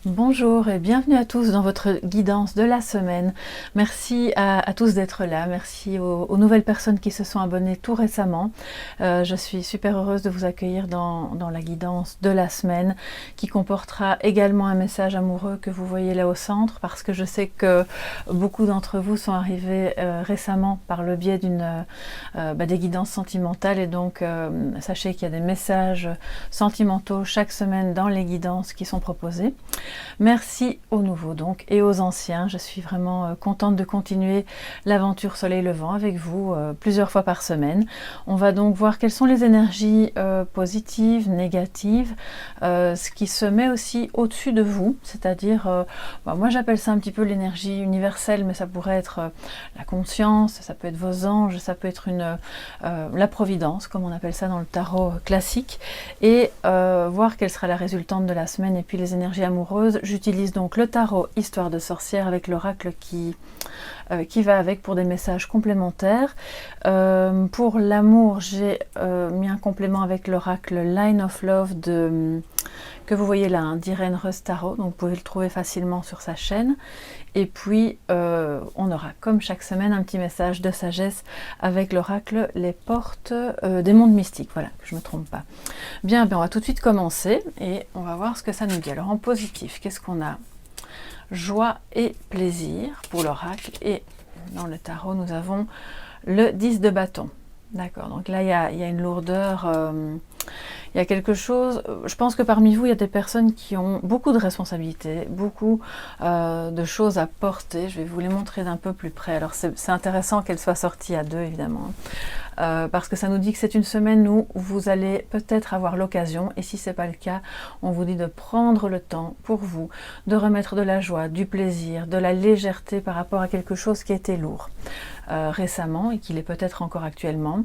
Bonjour et bienvenue à tous dans votre guidance de la semaine. Merci à tous d'être là, merci aux nouvelles personnes qui se sont abonnées tout récemment. Je suis super heureuse de vous accueillir dans la guidance de la semaine qui comportera également un message amoureux que vous voyez là au centre, parce que je sais que beaucoup d'entre vous sont arrivés récemment par le biais des guidances sentimentales, et donc sachez qu'il y a des messages sentimentaux chaque semaine dans les guidances qui sont proposées. Merci aux nouveaux donc et aux anciens. Je suis vraiment contente de continuer l'aventure Soleil Levant avec vous plusieurs fois par semaine. On va donc voir quelles sont les énergies positives, négatives, ce qui se met aussi au-dessus de vous, c'est-à-dire, moi j'appelle ça un petit peu l'énergie universelle, mais ça pourrait être la conscience, ça peut être vos anges, ça peut être la providence, comme on appelle ça dans le tarot classique, et voir quelle sera la résultante de la semaine, et puis les énergies amoureuses. J'utilise donc le tarot Histoire de sorcière avec l'oracle qui va avec pour des messages complémentaires. Pour l'amour, j'ai mis un complément avec l'oracle Line of Love que vous voyez là, d'Irène Rustaro, donc vous pouvez le trouver facilement sur sa chaîne. Et puis on aura comme chaque semaine un petit message de sagesse avec l'oracle Les Portes des Mondes Mystiques, voilà, que je ne me trompe pas. Bien, on va tout de suite commencer et on va voir ce que ça nous dit. Alors en positif, qu'est-ce qu'on a? Joie et plaisir pour l'oracle, et dans le tarot nous avons le 10 de bâton. D'accord, donc là il y a une lourdeur, il y a quelque chose. Je pense que parmi vous il y a des personnes qui ont beaucoup de responsabilités, beaucoup de choses à porter. Je vais vous les montrer d'un peu plus près. Alors c'est intéressant qu'elles soient sorties à deux, évidemment, parce que ça nous dit que c'est une semaine où vous allez peut-être avoir l'occasion, et si ce n'est pas le cas, on vous dit de prendre le temps pour vous, de remettre de la joie, du plaisir, de la légèreté par rapport à quelque chose qui était lourd récemment et qui l'est peut-être encore actuellement.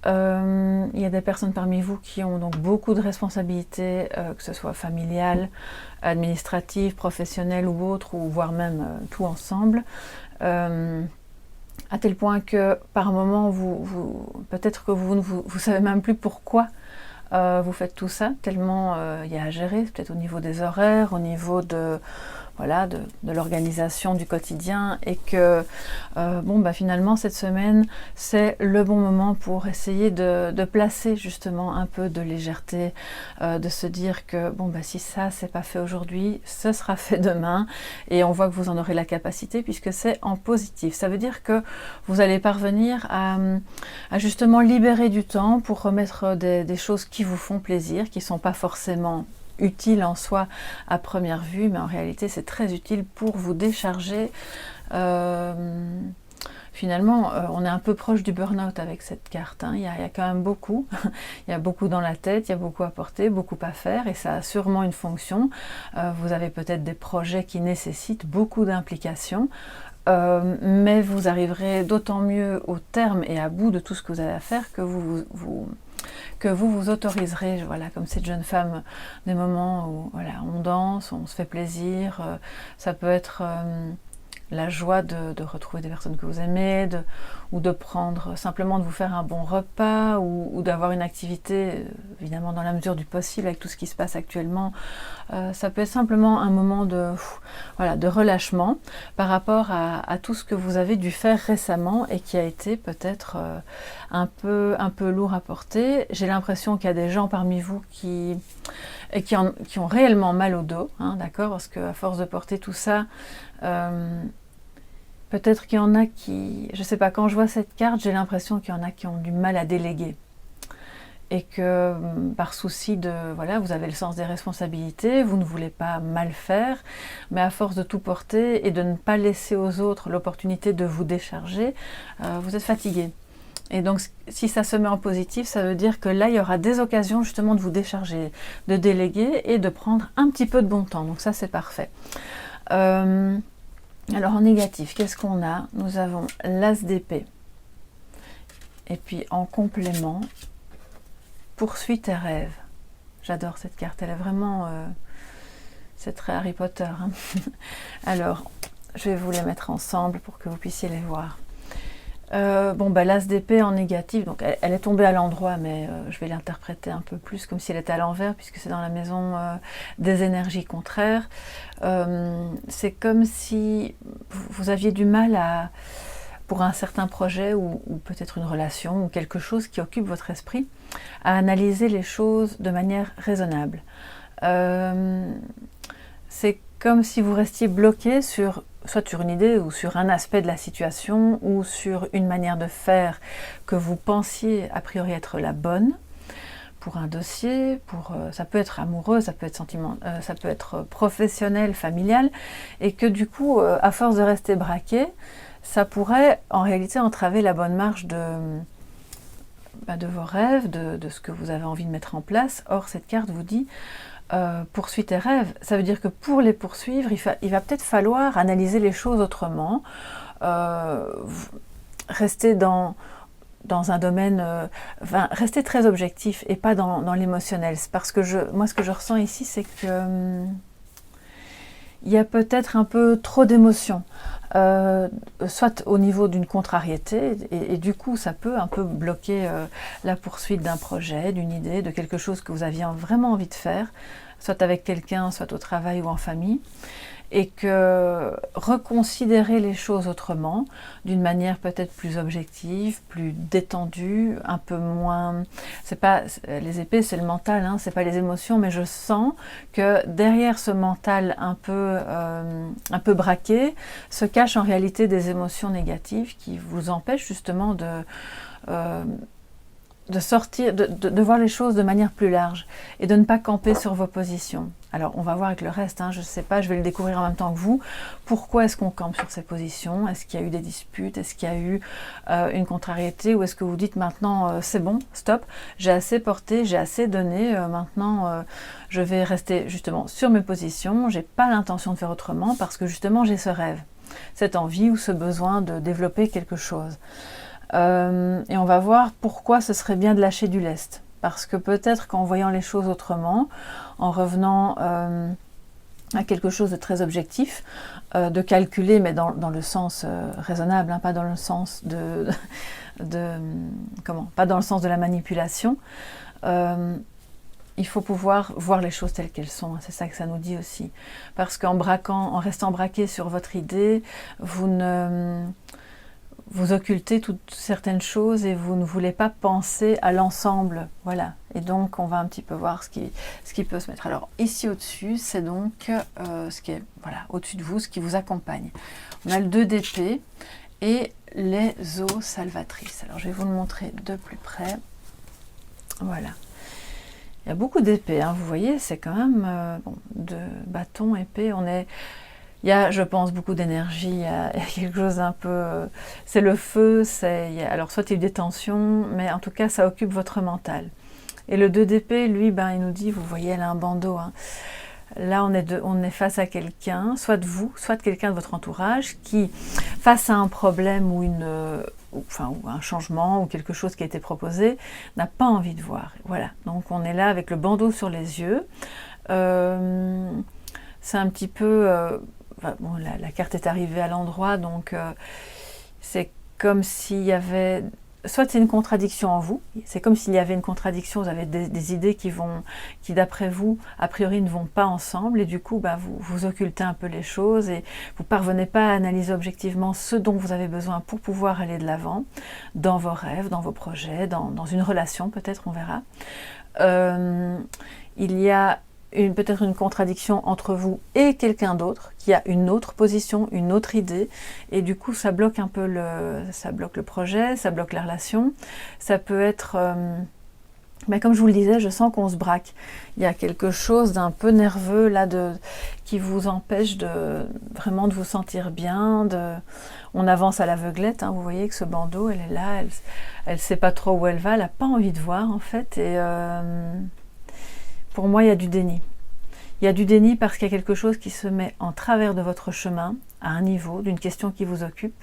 Il y a des personnes parmi vous qui ont donc beaucoup de responsabilités, que ce soit familiales, administratives, professionnelles ou autres, ou voire même tout ensemble. À tel point que par moment, peut-être que vous ne savez même plus pourquoi vous faites tout ça, tellement il y a à gérer, peut-être au niveau des horaires, au niveau de l'organisation du quotidien, et que finalement cette semaine c'est le bon moment pour essayer de placer justement un peu de légèreté, de se dire que si ça c'est pas fait aujourd'hui, ce sera fait demain, et on voit que vous en aurez la capacité puisque c'est en positif. Ça veut dire que vous allez parvenir à justement libérer du temps pour remettre des choses qui vous font plaisir, qui sont pas forcément utile en soi à première vue, mais en réalité c'est très utile pour vous décharger. Finalement, on est un peu proche du burn-out avec cette carte, hein. Il y a quand même beaucoup, il y a beaucoup dans la tête, il y a beaucoup à porter, beaucoup à faire, et ça a sûrement une fonction. Vous avez peut-être des projets qui nécessitent beaucoup d'implication, mais vous arriverez d'autant mieux au terme et à bout de tout ce que vous avez à faire que vous autoriserez, voilà, comme cette jeune femme, des moments où voilà, on danse, on se fait plaisir. Ça peut être la joie de retrouver des personnes que vous aimez, ou de prendre, simplement de vous faire un bon repas, ou d'avoir une activité, évidemment dans la mesure du possible avec tout ce qui se passe actuellement. Ça peut être simplement un moment de relâchement par rapport à tout ce que vous avez dû faire récemment et qui a été peut-être un peu lourd à porter. J'ai l'impression qu'il y a des gens parmi vous qui ont réellement mal au dos, hein, d'accord, parce qu'à force de porter tout ça, peut-être qu'il y en a qui, je sais pas, quand je vois cette carte, j'ai l'impression qu'il y en a qui ont du mal à déléguer, et que par souci de, voilà, vous avez le sens des responsabilités, vous ne voulez pas mal faire, mais à force de tout porter et de ne pas laisser aux autres l'opportunité de vous décharger, vous êtes fatigué. Et donc si ça se met en positif, ça veut dire que là il y aura des occasions justement de vous décharger, de déléguer et de prendre un petit peu de bon temps, donc ça c'est parfait. Alors en négatif, qu'est-ce qu'on a? Nous avons l'As d'épée, et puis en complément, poursuis tes rêves. J'adore cette carte, elle est vraiment... c'est très Harry Potter, hein. Alors, je vais vous les mettre ensemble pour que vous puissiez les voir. Bon, bah, l'as d'épée en négatif, donc elle est tombée à l'endroit, mais je vais l'interpréter un peu plus comme si elle était à l'envers, puisque c'est dans la maison des énergies contraires. C'est comme si vous aviez du mal à, pour un certain projet ou peut-être une relation ou quelque chose qui occupe votre esprit, à analyser les choses de manière raisonnable. C'est comme si vous restiez bloqué sur soit sur une idée ou sur un aspect de la situation ou sur une manière de faire que vous pensiez a priori être la bonne pour un dossier, ça peut être amoureux, ça peut être ça peut être professionnel, familial, et que du coup, à force de rester braqué, ça pourrait en réalité entraver la bonne marche de vos rêves, de ce que vous avez envie de mettre en place. Or, cette carte vous dit poursuis tes rêves. Ça veut dire que pour les poursuivre, il va peut-être falloir analyser les choses autrement, rester dans un domaine, rester très objectif et pas dans l'émotionnel. Parce que moi, ce que je ressens ici, c'est que il y a peut-être un peu trop d'émotions, soit au niveau d'une contrariété, et du coup ça peut un peu bloquer la poursuite d'un projet, d'une idée, de quelque chose que vous aviez vraiment envie de faire, soit avec quelqu'un, soit au travail ou en famille, et que reconsidérer les choses autrement, d'une manière peut-être plus objective, plus détendue, un peu moins... C'est pas les épées, c'est le mental, hein, c'est pas les émotions, mais je sens que derrière ce mental un peu braqué, se cachent en réalité des émotions négatives qui vous empêchent justement de sortir, de voir les choses de manière plus large et de ne pas camper sur vos positions. Alors on va voir avec le reste, hein, je ne sais pas, je vais le découvrir en même temps que vous. Pourquoi est-ce qu'on campe sur ces positions? Est-ce qu'il y a eu des disputes? Est-ce qu'il y a eu une contrariété? Ou est-ce que vous dites maintenant c'est bon, stop, j'ai assez porté, j'ai assez donné, maintenant je vais rester justement sur mes positions, j'ai pas l'intention de faire autrement parce que justement j'ai ce rêve, cette envie ou ce besoin de développer quelque chose. Et on va voir pourquoi ce serait bien de lâcher du lest. Parce que peut-être qu'en voyant les choses autrement, en revenant à quelque chose de très objectif, de calculer, mais dans le sens raisonnable, hein, pas dans le sens pas dans le sens de la manipulation, il faut pouvoir voir les choses telles qu'elles sont. C'est ça que ça nous dit aussi. Parce qu'en restant braqué sur votre idée, vous occultez toutes certaines choses et vous ne voulez pas penser à l'ensemble, voilà. Et donc on va un petit peu voir ce qui peut se mettre. Alors ici au-dessus, c'est donc ce qui est au-dessus de vous, ce qui vous accompagne. On a le 2 d'épée et les eaux salvatrices. Alors je vais vous le montrer de plus près. Voilà. Il y a beaucoup d'épées, hein, vous voyez, c'est quand même de bâton, épée, il y a, je pense, beaucoup d'énergie, il y a quelque chose un peu... c'est le feu, alors soit il y a eu des tensions, mais en tout cas, ça occupe votre mental. Et le 2 d'épée, lui, il nous dit, vous voyez, elle a un bandeau. Hein. Là, on est face à quelqu'un, soit de vous, soit de quelqu'un de votre entourage, qui, face à un problème ou un changement ou quelque chose qui a été proposé, n'a pas envie de voir. Voilà, donc on est là avec le bandeau sur les yeux. C'est un petit peu... bon, la carte est arrivée à l'endroit, donc c'est comme s'il y avait... Soit c'est une contradiction en vous, c'est comme s'il y avait une contradiction, vous avez des idées qui d'après vous, a priori ne vont pas ensemble, et du coup vous occultez un peu les choses et vous ne parvenez pas à analyser objectivement ce dont vous avez besoin pour pouvoir aller de l'avant, dans vos rêves, dans vos projets, dans une relation peut-être, on verra. Il y a peut-être une contradiction entre vous et quelqu'un d'autre qui a une autre position, une autre idée, et du coup ça bloque un peu ça bloque le projet, ça bloque la relation. Ça peut être, comme je vous le disais, je sens qu'on se braque. Il y a quelque chose d'un peu nerveux là qui vous empêche vraiment de vous sentir bien. On avance à l'aveuglette, hein, vous voyez que ce bandeau, elle est là, elle sait pas trop où elle va, elle n'a pas envie de voir en fait, et pour moi, il y a du déni. Il y a du déni parce qu'il y a quelque chose qui se met en travers de votre chemin, à un niveau, d'une question qui vous occupe,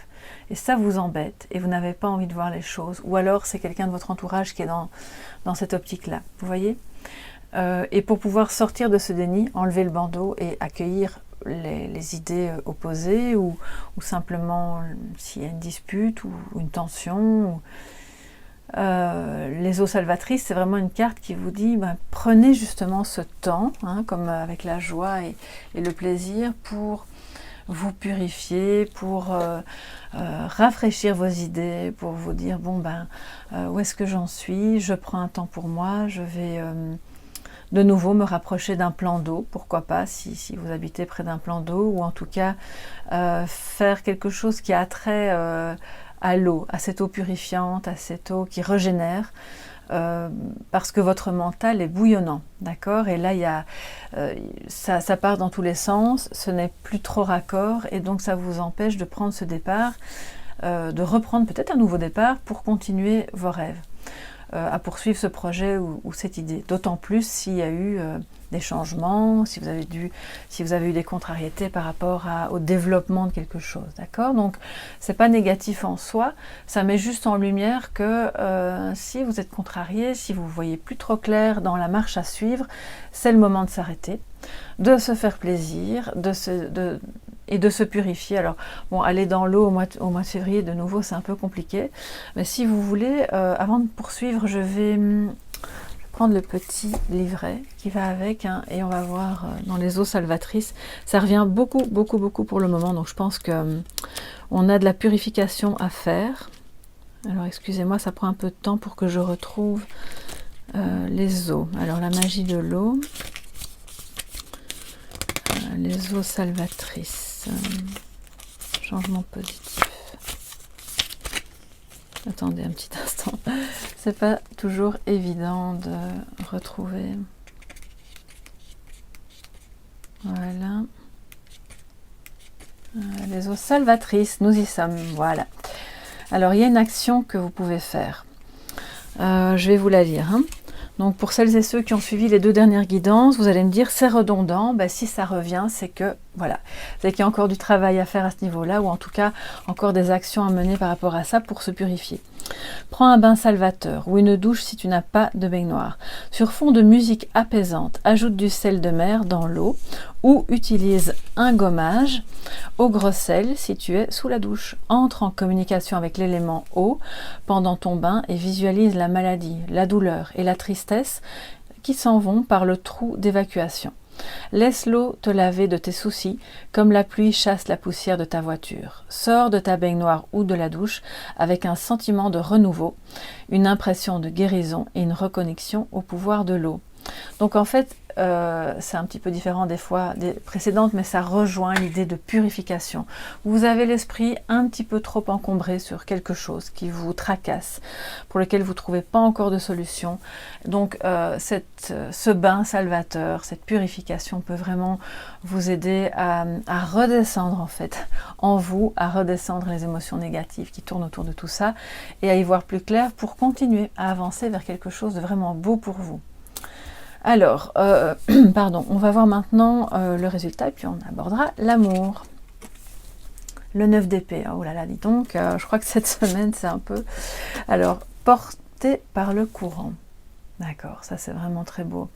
et ça vous embête, et vous n'avez pas envie de voir les choses. Ou alors, c'est quelqu'un de votre entourage qui est dans cette optique-là. Vous voyez ? Et pour pouvoir sortir de ce déni, enlever le bandeau et accueillir les idées opposées ou simplement s'il y a une dispute ou une tension. Les eaux salvatrices, c'est vraiment une carte qui vous dit prenez justement ce temps, hein, comme avec la joie et le plaisir, pour vous purifier, pour rafraîchir vos idées, pour vous dire où est-ce que j'en suis, je prends un temps pour moi, je vais de nouveau me rapprocher d'un plan d'eau, pourquoi pas si vous habitez près d'un plan d'eau, ou en tout cas faire quelque chose qui a trait à l'eau, à cette eau purifiante, à cette eau qui régénère, parce que votre mental est bouillonnant, d'accord? Et là, ça part dans tous les sens, ce n'est plus trop raccord, et donc ça vous empêche de prendre ce départ, de reprendre peut-être un nouveau départ pour continuer vos rêves, à poursuivre ce projet ou cette idée. D'autant plus s'il y a eu des changements, si vous avez eu des contrariétés par rapport au développement de quelque chose, d'accord? Donc, c'est pas négatif en soi, ça met juste en lumière que si vous êtes contrarié, si vous voyez plus trop clair dans la marche à suivre, c'est le moment de s'arrêter, de se faire plaisir, et de se purifier. Alors, aller dans l'eau au mois de février, de nouveau, c'est un peu compliqué, mais si vous voulez, avant de poursuivre, je vais prendre le petit livret qui va avec, hein, et on va voir dans les eaux salvatrices. Ça revient beaucoup pour le moment, donc je pense que on a de la purification à faire. Alors excusez-moi, ça prend un peu de temps pour que je retrouve les eaux. Alors la magie de l'eau, les eaux salvatrices, changement positif. Attendez un petit instant, c'est pas toujours évident de retrouver. Voilà. Les eaux salvatrices, nous y sommes, voilà. Alors il y a une action que vous pouvez faire. Je vais vous la lire, hein. Donc pour celles et ceux qui ont suivi les 2 dernières guidances, vous allez me dire c'est redondant. Si ça revient, c'est que voilà, c'est qu'il y a encore du travail à faire à ce niveau-là, ou en tout cas encore des actions à mener par rapport à ça pour se purifier. Prends un bain salvateur ou une douche si tu n'as pas de baignoire. Sur fond de musique apaisante, ajoute du sel de mer dans l'eau ou utilise un gommage au gros sel si tu es sous la douche. Entre en communication avec l'élément eau pendant ton bain et visualise la maladie, la douleur et la tristesse qui s'en vont par le trou d'évacuation. Laisse l'eau te laver de tes soucis, comme la pluie chasse la poussière de ta voiture. Sors de ta baignoire ou de la douche avec un sentiment de renouveau, une impression de guérison et une reconnexion au pouvoir de l'eau. Donc en fait, c'est un petit peu différent des fois des précédentes, mais ça rejoint l'idée de purification. Vous avez l'esprit un petit peu trop encombré sur quelque chose qui vous tracasse, pour lequel vous ne trouvez pas encore de solution. Donc ce bain salvateur, cette purification peut vraiment vous aider à redescendre en fait en vous, à redescendre les émotions négatives qui tournent autour de tout ça et à y voir plus clair pour continuer à avancer vers quelque chose de vraiment beau pour vous. Alors, on va voir maintenant le résultat et puis on abordera l'amour. Le 9 d'épée, oh là là, dis donc, je crois que cette semaine c'est un peu... Alors, porté par le courant. D'accord, ça c'est vraiment très beau.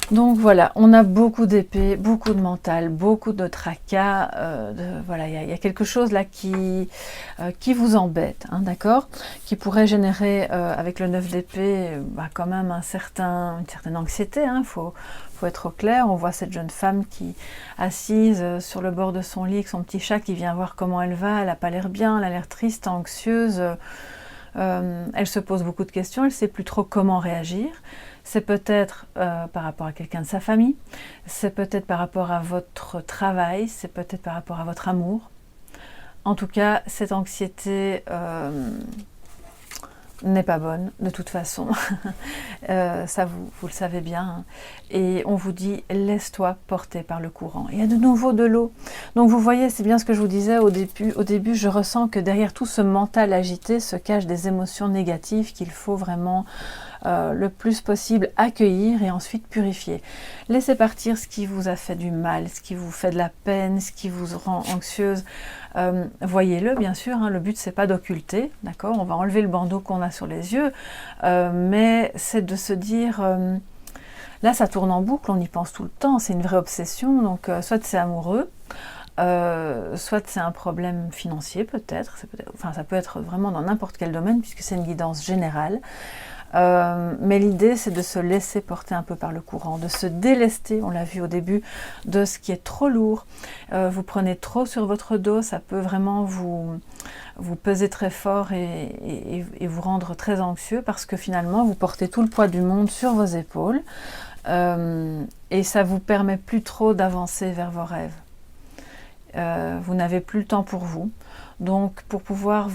Donc voilà, on a beaucoup d'épées, beaucoup de mental, beaucoup de tracas, voilà, il y a quelque chose là qui vous embête, hein, d'accord, qui pourrait générer avec le 9 d'épée quand même une certaine anxiété, hein, faut être au clair. On voit cette jeune femme qui assise sur le bord de son lit avec son petit chat qui vient voir comment elle va, elle n'a pas l'air bien, elle a l'air triste, anxieuse, elle se pose beaucoup de questions, elle ne sait plus trop comment réagir. C'est peut-être par rapport à quelqu'un de sa famille, c'est peut-être par rapport à votre travail, c'est peut-être par rapport à votre amour. En tout cas, cette anxiété n'est pas bonne de toute façon, ça vous le savez bien, hein. Et on vous dit laisse-toi porter par le courant. Il y a de nouveau de l'eau, donc vous voyez, c'est bien ce que je vous disais au début, je ressens que derrière tout ce mental agité se cachent des émotions négatives qu'il faut vraiment le plus possible accueillir et ensuite purifier. Laissez partir ce qui vous a fait du mal, ce qui vous fait de la peine, ce qui vous rend anxieuse. Voyez-le, bien sûr, hein, le but c'est pas d'occulter, d'accord, on va enlever le bandeau qu'on a sur les yeux, mais c'est de se dire là ça tourne en boucle, on y pense tout le temps, c'est une vraie obsession, donc soit c'est amoureux, soit c'est un problème financier peut-être, enfin ça peut être vraiment dans n'importe quel domaine puisque c'est une guidance générale. Mais l'idée c'est de se laisser porter un peu par le courant, de se délester, on l'a vu au début, de ce qui est trop lourd. Vous prenez trop sur votre dos, ça peut vraiment vous peser très fort et vous rendre très anxieux parce que finalement vous portez tout le poids du monde sur vos épaules et ça vous permet plus trop d'avancer vers vos rêves. Vous n'avez plus le temps pour vous, donc pour pouvoir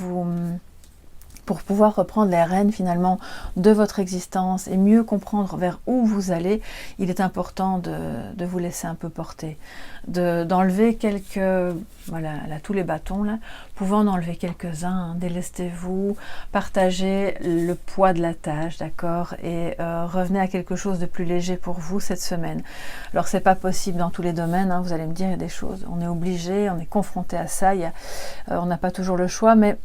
reprendre les rênes finalement de votre existence et mieux comprendre vers où vous allez, il est important de vous laisser un peu porter, d'enlever quelques, voilà, là, tous les bâtons, là, pouvant en enlever quelques-uns, hein, délestez-vous, partagez le poids de la tâche, d'accord, et revenez à quelque chose de plus léger pour vous cette semaine. Alors c'est pas possible dans tous les domaines, hein, vous allez me dire, il y a des choses, on est obligé, on est confronté à ça, on n'a pas toujours le choix, mais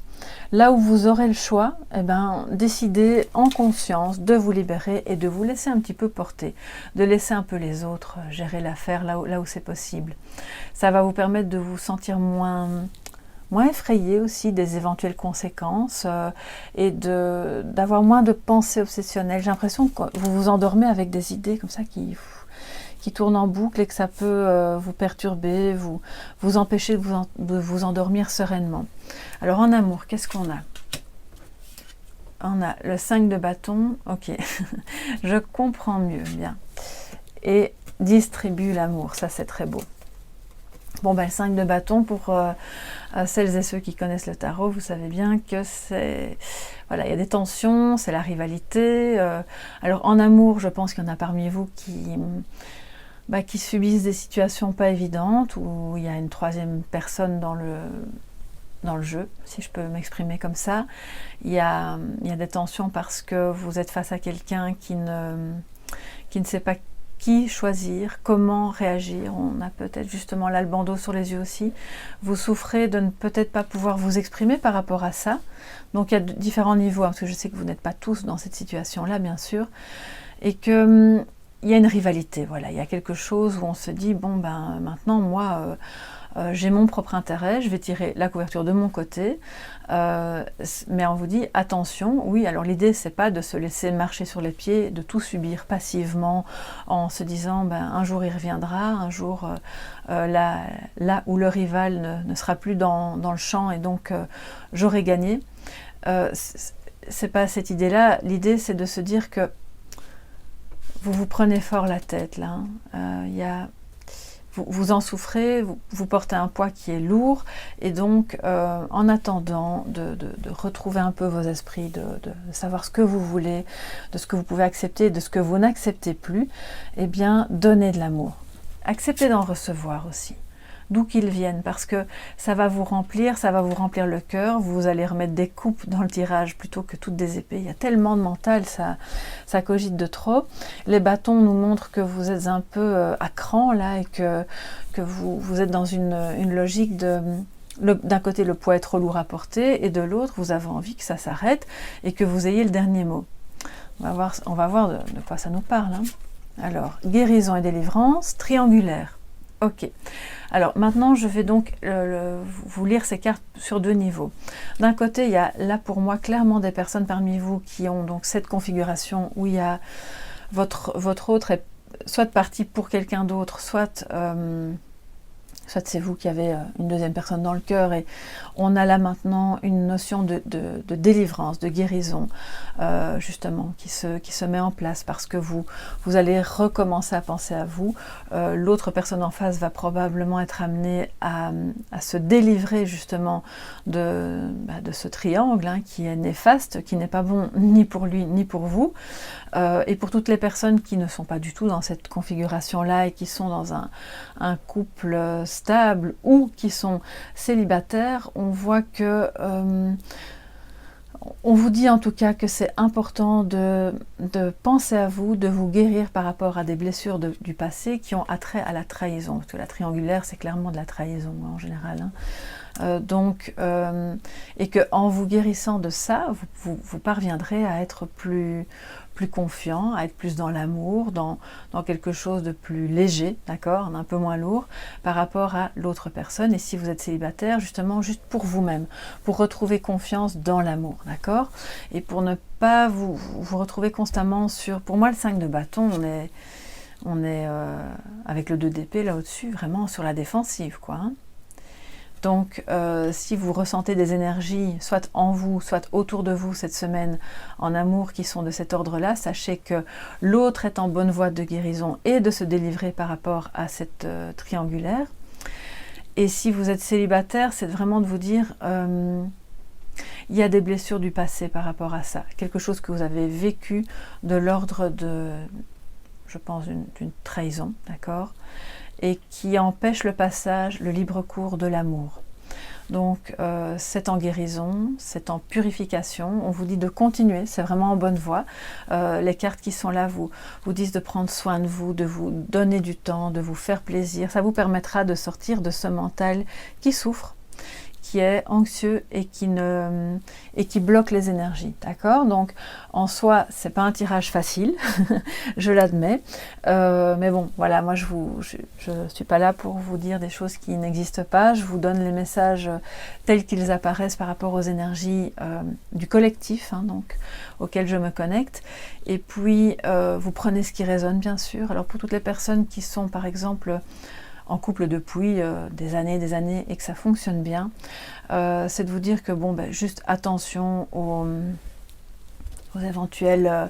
là où vous aurez le choix, eh ben, décidez en conscience de vous libérer et de vous laisser un petit peu porter, de laisser un peu les autres gérer l'affaire là où c'est possible. Ça va vous permettre de vous sentir moins effrayé aussi des éventuelles conséquences et d'avoir moins de pensées obsessionnelles. J'ai l'impression que vous vous endormez avec des idées comme ça qui tournent en boucle et que ça peut vous perturber, vous empêcher de vous endormir sereinement. Alors en amour, qu'est-ce qu'on a? On a le 5 de bâton, ok, je comprends mieux, bien. Et distribue l'amour, ça c'est très beau. Bon ben le 5 de bâton, pour celles et ceux qui connaissent le tarot, vous savez bien que c'est... Voilà, il y a des tensions, c'est la rivalité. Alors en amour, je pense qu'il y en a parmi vous qui subissent des situations pas évidentes, où il y a une troisième personne dans le jeu, si je peux m'exprimer comme ça. Il y a des tensions parce que vous êtes face à quelqu'un qui ne sait pas qui choisir, comment réagir. On a peut-être justement là le bandeau sur les yeux aussi. Vous souffrez de ne peut-être pas pouvoir vous exprimer par rapport à ça. Donc il y a différents niveaux, hein, parce que je sais que vous n'êtes pas tous dans cette situation-là, bien sûr. Et que... il y a une rivalité, voilà, il y a quelque chose où on se dit, bon ben maintenant moi j'ai mon propre intérêt, je vais tirer la couverture de mon côté, mais on vous dit attention, oui, alors l'idée c'est pas de se laisser marcher sur les pieds, de tout subir passivement en se disant ben un jour il reviendra, un jour là où le rival ne sera plus dans le champ et donc j'aurai gagné. C'est pas cette idée-là, l'idée c'est de se dire que vous vous prenez fort la tête là, vous en souffrez, vous portez un poids qui est lourd et donc en attendant de retrouver un peu vos esprits, de savoir ce que vous voulez, de ce que vous pouvez accepter, de ce que vous n'acceptez plus, eh bien donnez de l'amour. Acceptez d'en recevoir aussi, d'où qu'ils viennent, parce que ça va vous remplir le cœur, vous allez remettre des coupes dans le tirage plutôt que toutes des épées. Il y a tellement de mental, ça cogite de trop. Les bâtons nous montrent que vous êtes un peu à cran là et que vous êtes dans une logique d'un côté le poids est trop lourd à porter et de l'autre vous avez envie que ça s'arrête et que vous ayez le dernier mot. On va voir de quoi ça nous parle, hein. Alors, guérison et délivrance, triangulaire. Ok. Alors maintenant, je vais donc vous lire ces cartes sur deux niveaux. D'un côté, il y a là pour moi clairement des personnes parmi vous qui ont donc cette configuration où il y a votre autre est soit parti pour quelqu'un d'autre, soit c'est vous qui avez une deuxième personne dans le cœur et on a là maintenant une notion de délivrance, de guérison justement qui se met en place parce que vous allez recommencer à penser à vous. L'autre personne en face va probablement être amenée à se délivrer justement de ce triangle hein, qui est néfaste, qui n'est pas bon ni pour lui ni pour vous. Et pour toutes les personnes qui ne sont pas du tout dans cette configuration-là et qui sont dans un couple stable ou qui sont célibataires, on voit que on vous dit en tout cas que c'est important de penser à vous, de vous guérir par rapport à des blessures du passé qui ont attrait à la trahison, parce que la triangulaire c'est clairement de la trahison hein, en général hein. Et qu'en vous guérissant de ça, vous parviendrez à être plus plus confiant, à être plus dans l'amour, dans quelque chose de plus léger, d'accord, un peu moins lourd par rapport à l'autre personne. Et si vous êtes célibataire, justement, juste pour vous-même, pour retrouver confiance dans l'amour, d'accord, et pour ne pas vous retrouver constamment sur... Pour moi, le 5 de bâton, on est avec le 2 d'épée là au-dessus, vraiment sur la défensive, quoi, hein. Donc, si vous ressentez des énergies, soit en vous, soit autour de vous cette semaine, en amour, qui sont de cet ordre-là, sachez que l'autre est en bonne voie de guérison et de se délivrer par rapport à cette triangulaire. Et si vous êtes célibataire, c'est vraiment de vous dire, il y a des blessures du passé par rapport à ça. Quelque chose que vous avez vécu de l'ordre de, je pense, d'une trahison, d'accord ? Et qui empêche le passage, le libre cours de l'amour. Donc c'est en guérison, c'est en purification, on vous dit de continuer, c'est vraiment en bonne voie. Les cartes qui sont là vous disent de prendre soin de vous donner du temps, de vous faire plaisir. Ça vous permettra de sortir de ce mental qui souffre, qui est anxieux et qui bloque les énergies, d'accord? Donc en soi, c'est pas un tirage facile, je l'admets, mais bon, voilà, moi je suis pas là pour vous dire des choses qui n'existent pas, je vous donne les messages tels qu'ils apparaissent par rapport aux énergies du collectif, hein, donc auquel je me connecte, et puis vous prenez ce qui résonne, bien sûr. Alors pour toutes les personnes qui sont par exemple en couple depuis des années et que ça fonctionne bien, c'est de vous dire que bon, ben, juste attention aux éventuelles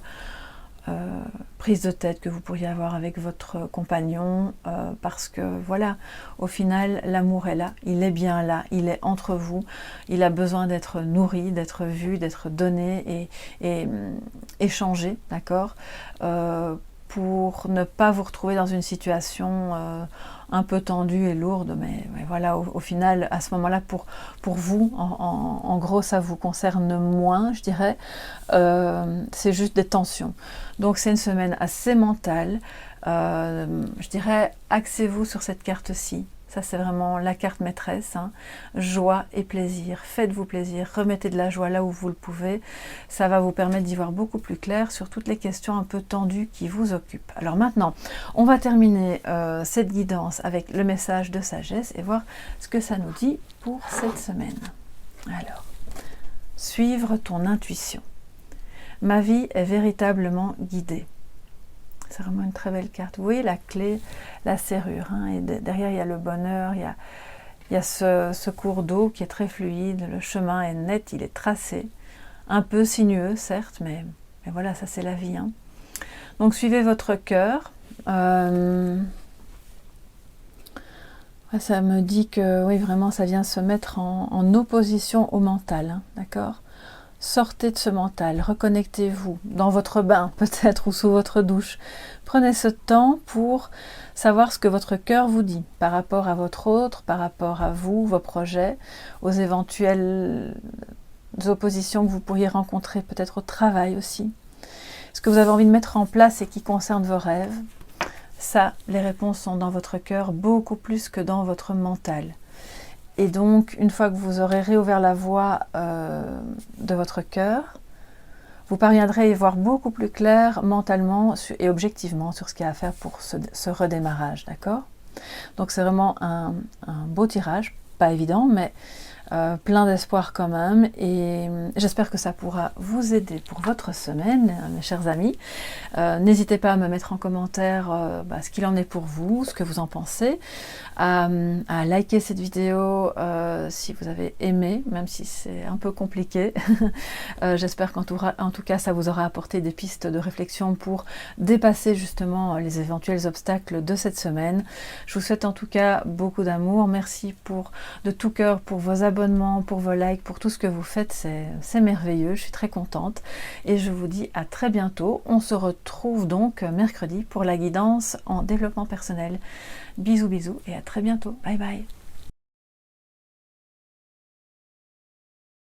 prises de tête que vous pourriez avoir avec votre compagnon, parce que voilà, au final, l'amour est là, il est bien là, il est entre vous, il a besoin d'être nourri, d'être vu, d'être donné et échangé, d'accord, pour ne pas vous retrouver dans une situation un peu tendue et lourde, mais voilà, au final, à ce moment-là, pour vous, en gros, ça vous concerne moins, je dirais, c'est juste des tensions. Donc c'est une semaine assez mentale, je dirais, axez-vous sur cette carte-ci. Ça, c'est vraiment la carte maîtresse, hein. Joie et plaisir. Faites-vous plaisir, remettez de la joie là où vous le pouvez. Ça va vous permettre d'y voir beaucoup plus clair sur toutes les questions un peu tendues qui vous occupent. Alors maintenant, on va terminer cette guidance avec le message de sagesse et voir ce que ça nous dit pour cette semaine. Alors, suivre ton intuition. Ma vie est véritablement guidée. C'est vraiment une très belle carte. Vous voyez la clé, la serrure, hein, et derrière il y a le bonheur, il y a ce cours d'eau qui est très fluide, le chemin est net, il est tracé, un peu sinueux certes, mais voilà, ça c'est la vie, hein. Donc suivez votre cœur. Ça me dit que oui, vraiment ça vient se mettre en opposition au mental, hein, d'accord ? Sortez de ce mental, reconnectez-vous dans votre bain peut-être ou sous votre douche. Prenez ce temps pour savoir ce que votre cœur vous dit par rapport à votre autre, par rapport à vous, vos projets, aux éventuelles oppositions que vous pourriez rencontrer peut-être au travail aussi. Ce que vous avez envie de mettre en place et qui concerne vos rêves, ça, les réponses sont dans votre cœur beaucoup plus que dans votre mental. Et donc, une fois que vous aurez réouvert la voie de votre cœur, vous parviendrez à y voir beaucoup plus clair mentalement et objectivement sur ce qu'il y a à faire pour ce redémarrage, d'accord? Donc c'est vraiment un beau tirage, pas évident, mais plein d'espoir quand même, et j'espère que ça pourra vous aider pour votre semaine, mes chers amis. N'hésitez pas à me mettre en commentaire ce qu'il en est pour vous, ce que vous en pensez, à liker cette vidéo si vous avez aimé, même si c'est un peu compliqué. J'espère qu'en tout cas ça vous aura apporté des pistes de réflexion pour dépasser justement les éventuels obstacles de cette semaine. Je vous souhaite en tout cas beaucoup d'amour. Merci de tout cœur pour vos abonnements, pour vos likes, pour tout ce que vous faites, c'est merveilleux, je suis très contente et je vous dis à très bientôt. On se retrouve donc mercredi pour la guidance en développement personnel. Bisous bisous et à très bientôt, bye bye.